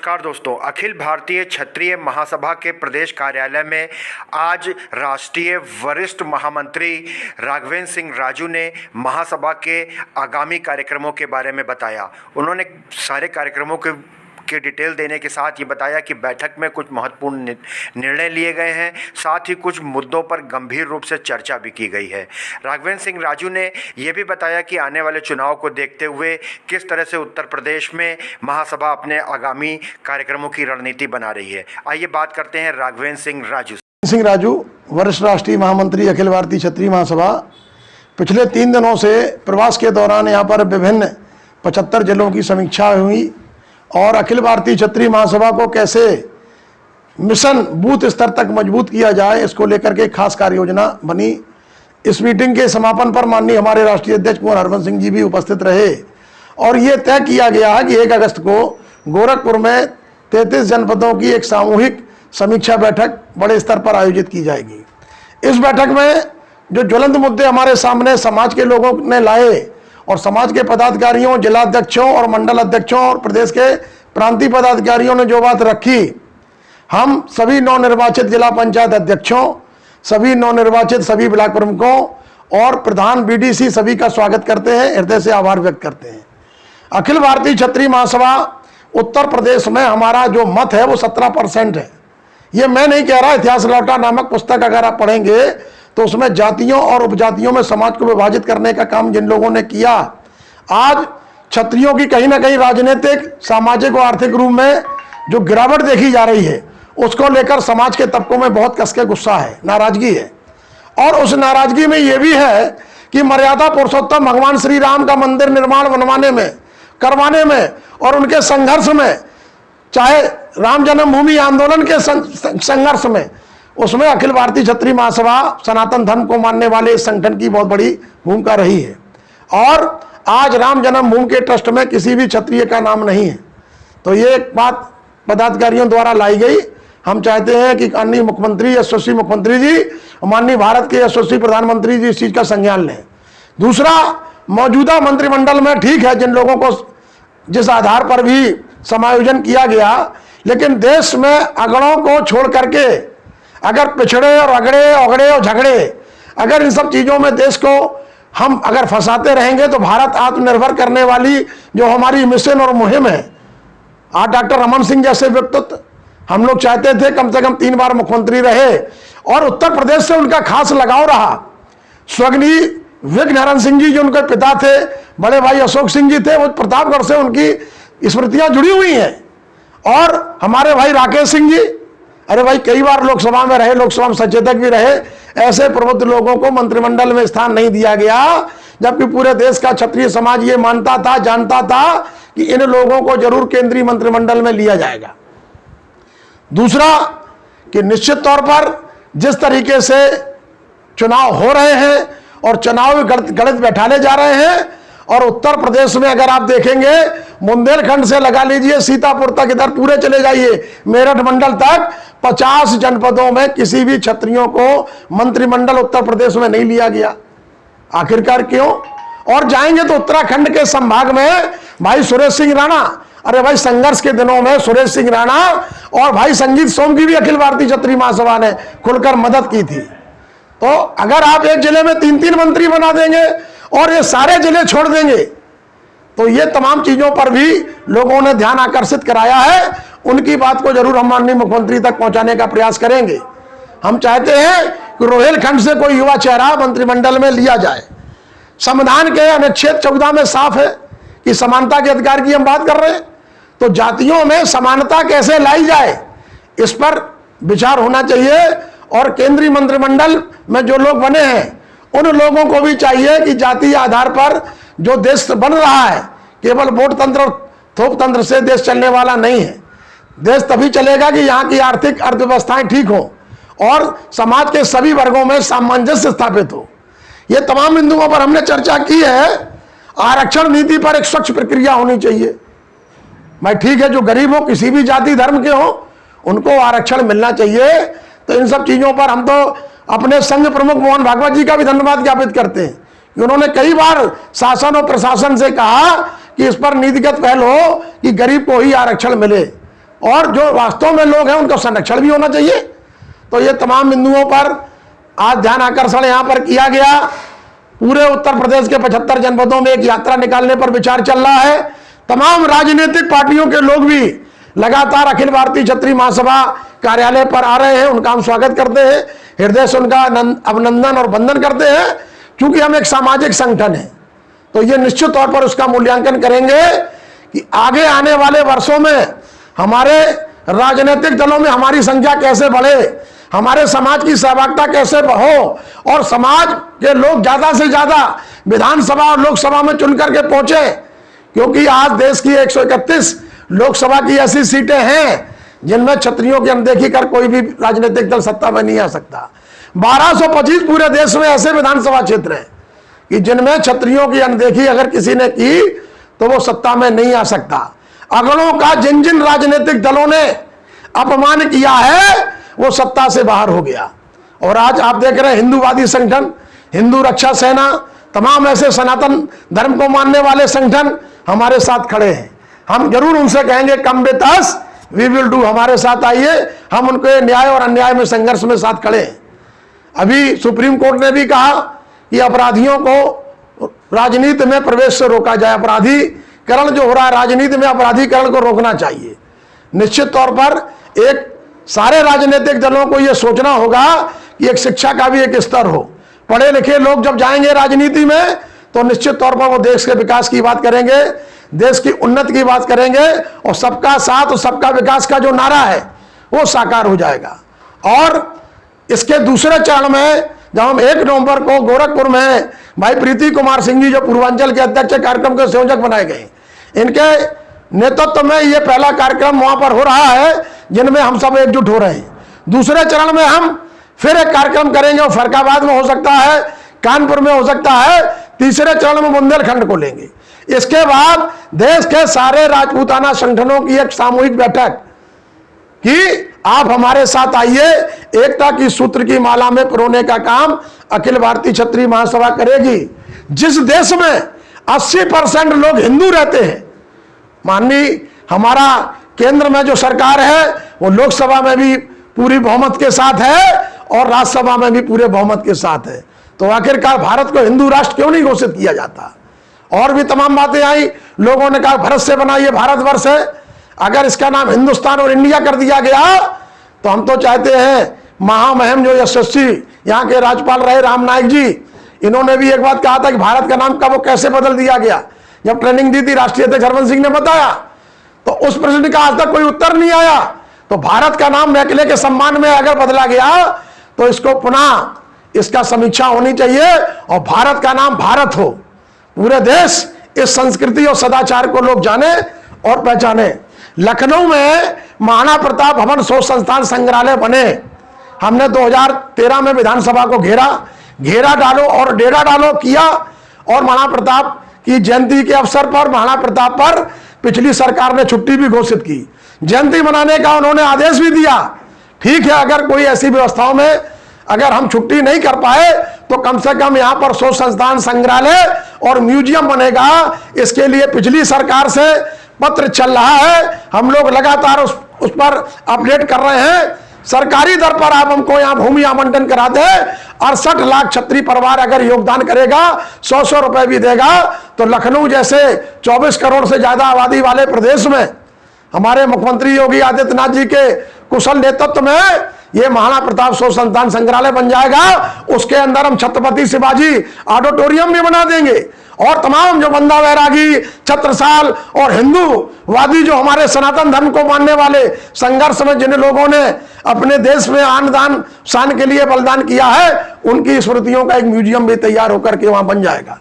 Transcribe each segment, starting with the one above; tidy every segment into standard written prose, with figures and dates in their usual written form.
नमस्कार दोस्तों, अखिल भारतीय क्षत्रिय महासभा के प्रदेश कार्यालय में आज राष्ट्रीय वरिष्ठ महामंत्री राघवेंद्र सिंह राजू ने महासभा के आगामी कार्यक्रमों के बारे में बताया। उन्होंने सारे कार्यक्रमों के डिटेल देने के साथ ये बताया कि बैठक में कुछ महत्वपूर्ण निर्णय लिए गए हैं, साथ ही कुछ मुद्दों पर गंभीर रूप से चर्चा भी की गई है। राघवेंद्र सिंह राजू ने यह भी बताया कि आने वाले चुनाव को देखते हुए किस तरह से उत्तर प्रदेश में महासभा अपने आगामी कार्यक्रमों की रणनीति बना रही है। आइए बात करते हैं राघवेंद्र सिंह राजू। वरिष्ठ राष्ट्रीय महामंत्री अखिल भारतीय क्षत्रिय महासभा पिछले 3 दिनों से प्रवास के दौरान यहाँ पर विभिन्न 75 जिलों की समीक्षा हुई और अखिल भारतीय क्षत्रिय महासभा को कैसे मिशन बूथ स्तर तक मजबूत किया जाए, इसको लेकर के खास कार्य योजना बनी। इस मीटिंग के समापन पर माननीय हमारे राष्ट्रीय अध्यक्ष कुंवर हरबंस सिंह जी भी उपस्थित रहे और ये तय किया गया है कि 1 अगस्त को गोरखपुर में 33 जनपदों की एक सामूहिक समीक्षा बैठक बड़े स्तर पर आयोजित की जाएगी। इस बैठक में जो ज्वलंत मुद्दे हमारे सामने समाज के लोगों ने लाए और समाज के पदाधिकारियों, जिलाध्यक्षों और मंडल अध्यक्षों और प्रदेश के प्रांतीय पदाधिकारियों ने जो बात रखी, हम सभी नवनिर्वाचित जिला पंचायत अध्यक्षों, सभी नवनिर्वाचित सभी ब्लॉक प्रमुखों और प्रधान बीडीसी सभी का स्वागत करते हैं, हृदय से आभार व्यक्त करते हैं। अखिल भारतीय क्षत्रिय महासभा उत्तर प्रदेश में हमारा जो मत है वो 17% है। ये मैं नहीं कह रहा, इतिहास लौटा नामक पुस्तक अगर आप पढ़ेंगे तो उसमें जातियों और उपजातियों में समाज को विभाजित करने का काम जिन लोगों ने किया, आज क्षत्रियों की कहीं ना कहीं राजनीतिक, सामाजिक और आर्थिक रूप में जो गिरावट देखी जा रही है, उसको लेकर समाज के तबकों में बहुत कसके गुस्सा है, नाराजगी है। और उस नाराजगी में ये भी है कि मर्यादा पुरुषोत्तम भगवान श्री राम का मंदिर निर्माण करवाने में और उनके संघर्ष में, चाहे राम जन्मभूमि आंदोलन के संघर्ष में, उसमें अखिल भारतीय क्षत्रिय महासभा सनातन धर्म को मानने वाले इस संगठन की बहुत बड़ी भूमिका रही है। और आज राम जन्मभूमि के ट्रस्ट में किसी भी क्षत्रिय का नाम नहीं है, तो ये एक बात पदाधिकारियों द्वारा लाई गई। हम चाहते हैं कि माननीय मुख्यमंत्री, यशस्वी मुख्यमंत्री जी, माननीय भारत के यशस्वी प्रधानमंत्री जी इस चीज का संज्ञान लें। दूसरा, मौजूदा मंत्रिमंडल में ठीक है जिन लोगों को जिस आधार पर भी समायोजन किया गया, लेकिन देश में अगड़ों को छोड़ करके अगर पिछड़े और अगड़े और झगड़े, अगर इन सब चीजों में देश को हम अगर फंसाते रहेंगे तो भारत आत्मनिर्भर करने वाली जो हमारी मिशन और मुहिम है, आज डॉक्टर रमन सिंह जैसे व्यक्तित्व हम लोग चाहते थे, कम से कम 3 बार मुख्यमंत्री रहे और उत्तर प्रदेश से उनका खास लगाव रहा। स्वर्गीय विघ्नहरण सिंह जी जो उनके पिता थे, बड़े भाई अशोक सिंह जी थे, वो प्रतापगढ़ से उनकी स्मृतियां जुड़ी हुई हैं। और हमारे भाई राकेश सिंह जी, अरे भाई कई बार लोकसभा में रहे, लोकसभा में सचेतक भी रहे, ऐसे प्रबुद्ध लोगों को मंत्रिमंडल में स्थान नहीं दिया गया, जबकि पूरे देश का क्षत्रिय समाज ये मानता था, जानता था कि इन लोगों को जरूर केंद्रीय मंत्रिमंडल में लिया जाएगा। दूसरा कि निश्चित तौर पर जिस तरीके से चुनाव हो रहे हैं और चुनाव गणित बैठाले जा रहे हैं, और उत्तर प्रदेश में अगर आप देखेंगे बुंदेलखंड से लगा लीजिए सीतापुर तक, इधर पूरे चले जाइए मेरठ मंडल तक, 50 जनपदों में किसी भी क्षत्रियों को मंत्रिमंडल उत्तर प्रदेश में नहीं लिया गया। आखिरकार क्यों? और जाएंगे तो उत्तराखंड के संभाग में भाई सुरेश सिंह राणा, अरे भाई संघर्ष के दिनों में सुरेश सिंह राणा और भाई संजीत सोम की भी अखिल भारतीय क्षत्रिय महासभा ने खुलकर मदद की थी। तो अगर आप एक जिले में 3-3 मंत्री बना देंगे और ये सारे जिले छोड़ देंगे, तो ये तमाम चीजों पर भी लोगों ने ध्यान आकर्षित कराया है। उनकी बात को जरूर हम माननीय मुख्यमंत्री तक पहुंचाने का प्रयास करेंगे। हम चाहते हैं कि रोहिलखंड से कोई युवा चेहरा मंत्रिमंडल में लिया जाए। संविधान के अनुच्छेद 14 में साफ है कि समानता के अधिकार की हम बात कर रहे हैं, तो जातियों में समानता कैसे लाई जाए, इस पर विचार होना चाहिए। और केंद्रीय मंत्रिमंडल में जो लोग बने हैं, उन लोगों को भी चाहिए कि जातीय आधार पर जो देश बन रहा है, केवल वोट तंत्र और थोक तंत्र से देश चलने वाला नहीं है। देश तभी चलेगा कि यहाँ की आर्थिक अर्थव्यवस्थाएं ठीक हो और समाज के सभी वर्गों में सामंजस्य स्थापित हो। ये तमाम बिंदुओं पर हमने चर्चा की है। आरक्षण नीति पर एक स्वच्छ प्रक्रिया होनी चाहिए। भाई ठीक है, जो गरीब हो, किसी भी जाति धर्म के हो, उनको आरक्षण मिलना चाहिए। तो इन सब चीजों पर हम तो अपने संघ प्रमुख मोहन भागवत जी का भी धन्यवाद ज्ञापित करते हैं कि उन्होंने कई बार शासन और प्रशासन से कहा कि इस पर नीतिगत पहल हो कि गरीब को ही आरक्षण मिले। और जो वास्तव में लोग हैं उनका संरक्षण भी होना चाहिए। तो ये तमाम बिंदुओं पर आज ध्यान आकर्षण यहाँ पर किया गया। पूरे उत्तर प्रदेश के 75 जनपदों में एक यात्रा निकालने पर विचार चल रहा है। तमाम राजनीतिक पार्टियों के लोग भी लगातार अखिल भारतीय क्षत्रिय महासभा कार्यालय पर आ रहे हैं। उनका हम स्वागत करते हैं, हृदय से उनका अभिनंदन और वंदन करते हैं। क्योंकि हम एक सामाजिक संगठन है, तो ये निश्चित तौर पर उसका मूल्यांकन करेंगे कि आगे आने वाले वर्षों में हमारे राजनीतिक दलों में हमारी संख्या कैसे बढ़े, हमारे समाज की सहभागिता कैसे हो और समाज के लोग ज्यादा से ज्यादा विधानसभा और लोकसभा में चुन करके पहुंचे। क्योंकि आज देश की 131 लोकसभा की ऐसी सीटें हैं जिनमें क्षत्रियों की अनदेखी कर कोई भी राजनीतिक दल सत्ता में नहीं आ सकता। 1225 पूरे देश में ऐसे विधानसभा क्षेत्र हैं कि जिनमें क्षत्रियों की अनदेखी अगर किसी ने की तो वो सत्ता में नहीं आ सकता। अगड़ों का जिन जिन राजनीतिक दलों ने अपमान किया है वो सत्ता से बाहर हो गया। और आज आप देख रहे हैं हिंदूवादी संगठन, हिंदू रक्षा सेना, तमाम ऐसे सनातन धर्म को मानने वाले संगठन हमारे साथ खड़े हैं। हम जरूर उनसे कहेंगे come with us, we will do, हमारे साथ आइए, हम उनके न्याय और अन्याय में संघर्ष में साथ खड़े हैं। अभी सुप्रीम कोर्ट ने भी कहा कि अपराधियों को राजनीति में प्रवेश से रोका जाए। अपराधीकरण जो हो रहा है राजनीति में, अपराधीकरण को रोकना चाहिए। निश्चित तौर पर एक सारे राजनीतिक दलों को यह सोचना होगा कि एक शिक्षा का भी एक स्तर हो। पढ़े लिखे लोग जब जाएंगे राजनीति में तो निश्चित तौर पर वो देश के विकास की बात करेंगे, देश की उन्नति की बात करेंगे और सबका साथ और सबका विकास का जो नारा है वो साकार हो जाएगा। और इसके दूसरे चरण में जब हम 1 नवंबर को गोरखपुर में भाई प्रीति कुमार सिंह जी जो पूर्वांचल के अध्यक्ष कार्यक्रम के संयोजक बनाए गए, इनके नेतृत्व में ये पहला कार्यक्रम वहां पर हो रहा है जिनमें हम सब एकजुट हो रहे हैं। दूसरे चरण में हम फिर एक कार्यक्रम करेंगे और फरकाबाद में हो सकता है, कानपुर में हो सकता है, तीसरे चरण में बुंदेलखंड को लेंगे। इसके बाद देश के सारे राजपूताना संगठनों की एक सामूहिक बैठक कि आप हमारे साथ आइए, एकता की सूत्र की माला में पिरोने का काम अखिल भारतीय क्षत्रिय महासभा करेगी। जिस देश में 80% लोग हिंदू रहते हैं, माननीय हमारा केंद्र में जो सरकार है वो लोकसभा में भी पूरी बहुमत के साथ है और राज्यसभा में भी पूरे बहुमत के साथ है, तो आखिरकार भारत को हिंदू राष्ट्र क्यों नहीं घोषित किया जाता। और भी तमाम बातें आई, लोगों ने कहा भारत से बना ये भारतवर्ष है, अगर इसका नाम हिंदुस्तान और इंडिया कर दिया गया तो हम तो चाहते हैं महामहिम जो यशस्वी यहाँ के राज्यपाल रहे राम नाईक जी, इन्होंने भी एक बात कहा था कि भारत का नाम कब वो कैसे बदल दिया गया। जब ट्रेनिंग दी थी राष्ट्रीय अध्यक्ष हरवंश सिंह ने बताया तो उस प्रश्न का आज तक कोई उत्तर नहीं आया। तो भारत का नाम मैकले के सम्मान में अगर बदला गया तो इसको पुनः इसका समीक्षा होनी चाहिए और भारत का नाम भारत हो। पूरे देश इस संस्कृति और सदाचार को लोग जाने और पहचाने। लखनऊ में महाराणा प्रताप भवन शोध संस्थान संग्रहालय बने। हमने 2013 में विधानसभा को घेरा डालो और डेरा डालो किया और महाराणा प्रताप की जयंती के अवसर पर महाराणा प्रताप पर पिछली सरकार ने छुट्टी भी घोषित की, जयंती मनाने का उन्होंने आदेश भी दिया। ठीक है, अगर कोई ऐसी व्यवस्थाओं में अगर हम छुट्टी नहीं कर पाए तो कम से कम यहाँ पर शोध संस्थान संग्रहालय और म्यूजियम बनेगा। इसके लिए पिछली सरकार से पत्र चल रहा है, हम लोग लगातार उस पर अपडेट कर रहे हैं। सरकारी दर पर आप हमको यहाँ भूमि आवंटन करा दे, 68 लाख क्षत्रिय परिवार अगर योगदान करेगा, 100 रुपए भी देगा, तो लखनऊ जैसे 24 करोड़ से ज्यादा आबादी वाले प्रदेश में हमारे मुख्यमंत्री योगी आदित्यनाथ जी के कुशल नेतृत्व में ये महाराणा प्रताप शोध संस्थान संग्रहालय बन जाएगा। उसके अंदर हम छत्रपति शिवाजी ऑडिटोरियम भी बना देंगे और तमाम जो बंदा वैरागी, छत्रसाल और हिंदूवादी जो हमारे सनातन धर्म को मानने वाले संघर्ष में जिन लोगों ने अपने देश में आन दान शान के लिए बलिदान किया है, उनकी स्मृतियों का एक म्यूजियम भी तैयार होकर के वहां बन जाएगा।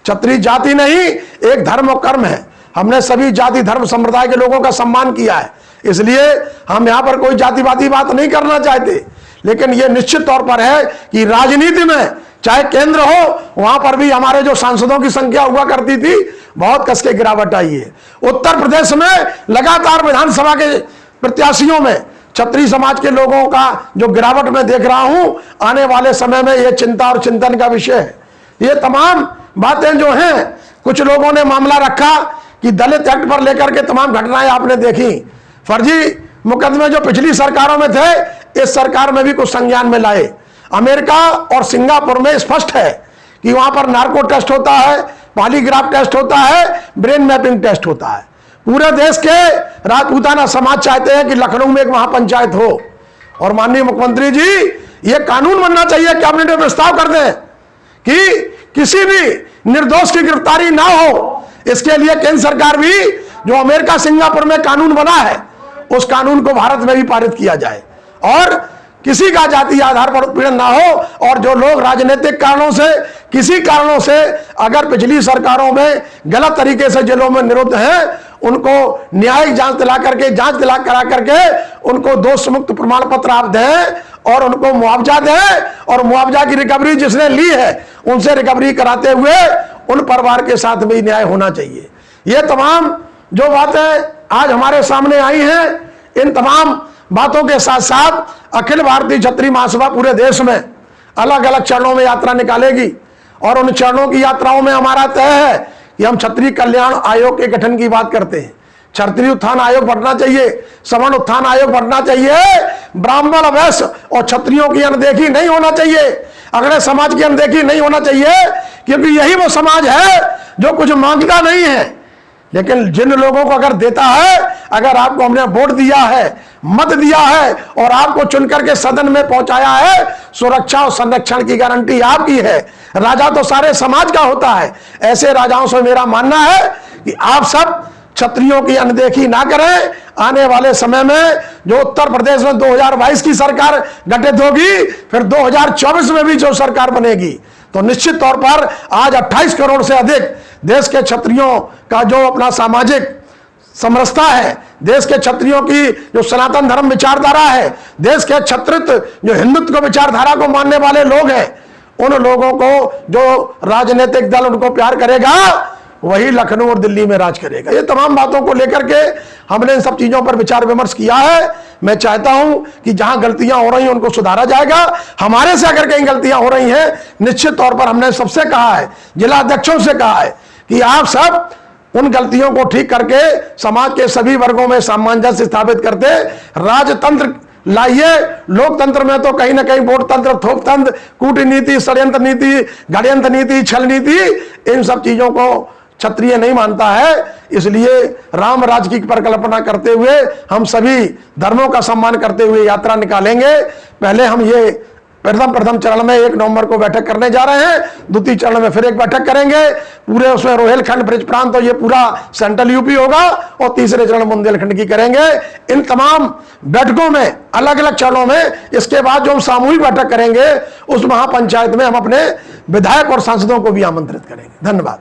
क्षत्रिय जाति नहीं, एक धर्म और कर्म है। हमने सभी जाति धर्म संप्रदाय के लोगों का सम्मान किया है, इसलिए हम यहाँ पर कोई जातिवादी बात नहीं करना चाहते। लेकिन यह निश्चित तौर पर है कि राजनीति में चाहे केंद्र हो, वहां पर भी हमारे जो सांसदों की संख्या हुआ करती थी, बहुत कस के गिरावट आई है। उत्तर प्रदेश में लगातार विधानसभा के प्रत्याशियों में क्षत्रिय समाज के लोगों का जो गिरावट में देख रहा हूं, आने वाले समय में यह चिंता और चिंतन का विषय है। ये तमाम बातें जो हैं, कुछ लोगों ने मामला रखा कि दलित एक्ट पर लेकर के तमाम घटनाएं आपने देखी, फर्जी मुकदमे जो पिछली सरकारों में थे इस सरकार में भी कुछ संज्ञान में लाए। अमेरिका और सिंगापुर में स्पष्ट है कि वहां पर नार्को टेस्ट होता है, पॉलीग्राफ टेस्ट होता है, ब्रेन मैपिंग टेस्ट होता है। पूरे देश के राजपूताना समाज चाहते हैं कि लखनऊ में एक महापंचायत हो, और माननीय मुख्यमंत्री जी ये कानून बनना चाहिए, कैबिनेट में प्रस्ताव कर दें कि किसी भी निर्दोष की गिरफ्तारी ना हो। इसके लिए केंद्र सरकार भी जो अमेरिका सिंगापुर में कानून बना है उस कानून को भारत में भी पारित किया जाए, और किसी का जाति आधार पर उत्पीड़न ना हो। और जो लोग राजनीतिक कारणों से, किसी कारणों से अगर पिछली सरकारों में गलत तरीके से जेलों में निरुद्ध हैं, उनको न्यायिक जांच दिला करा करके उनको दोष मुक्त प्रमाण पत्र आप दें और उनको मुआवजा दें, और मुआवजा की रिकवरी जिसने ली है उनसे रिकवरी कराते हुए उन परिवार के साथ भी न्याय होना चाहिए। ये तमाम जो बातें आज हमारे सामने आई हैं, इन तमाम बातों के साथ साथ अखिल भारतीय क्षत्रिय महासभा पूरे देश में अलग अलग चरणों में यात्रा निकालेगी, और उन चरणों की यात्राओं में हमारा तय है कि हम क्षत्रिय कल्याण आयोग के गठन की बात करते हैं। क्षत्रिय उत्थान आयोग बढ़ना चाहिए, सवर्ण उत्थान आयोग बढ़ना चाहिए, ब्राह्मण, वैश्य और क्षत्रियों की अनदेखी नहीं होना चाहिए, अगले समाज की अनदेखी नहीं होना चाहिए, क्योंकि यही वो समाज है जो कुछ मांगता नहीं है, लेकिन जिन लोगों को अगर देता है, अगर आपको हमने वोट दिया है, मत दिया है और आपको चुन करके सदन में पहुंचाया है, सुरक्षा और संरक्षण की गारंटी आपकी है। राजा तो सारे समाज का होता है। ऐसे राजाओं से मेरा मानना है कि आप सब क्षत्रियों की अनदेखी ना करें। आने वाले समय में जो उत्तर प्रदेश में 2022 की सरकार गठित होगी, फिर 2024 में भी जो सरकार बनेगी, तो निश्चित तौर पर आज 28 करोड़ से अधिक देश के क्षत्रियों का जो अपना सामाजिक समरसता है, देश के क्षत्रियों की जो सनातन धर्म विचारधारा है, देश के क्षत्रित्व जो हिंदुत्व विचारधारा को मानने वाले लोग हैं, उन लोगों को जो राजनीतिक दल उनको प्यार करेगा, वही लखनऊ और दिल्ली में राज करेगा। ये तमाम बातों को लेकर के हमने इन सब चीजों पर विचार विमर्श किया है। मैं चाहता हूं कि जहां गलतियां हो रही हैं उनको सुधारा जाएगा। हमारे से अगर कहीं गलतियां हो रही हैं, निश्चित तौर पर हमने सबसे कहा है, जिला अध्यक्षों से कहा है कि आप सब उन गलतियों को ठीक करके समाज के सभी वर्गों में सामंजस्य स्थापित करते राजतंत्र लाइए। लोकतंत्र में तो कहीं ना कहीं वोट तंत्र, थोक तंत्र, कूटनीति, षड्यंत्र नीति, गणयंत्र नीति, छल नीति, इन सब चीजों को क्षत्रिय नहीं मानता है। इसलिए राम राज की परिकल्पना करते हुए हम सभी धर्मों का सम्मान करते हुए यात्रा निकालेंगे। पहले हम ये प्रथम चरण में 1 नवंबर को बैठक करने जा रहे हैं, द्वितीय चरण में फिर एक बैठक करेंगे, पूरे उसमें रोहिलखंड, ब्रिज प्रांत और ये पूरा सेंट्रल यूपी होगा, और तीसरे चरण बुंदेलखंड की करेंगे। इन तमाम बैठकों में अलग अलग चरणों में, इसके बाद जो हम सामूहिक बैठक करेंगे उस महापंचायत में हम अपने विधायक और सांसदों को भी आमंत्रित करेंगे। धन्यवाद।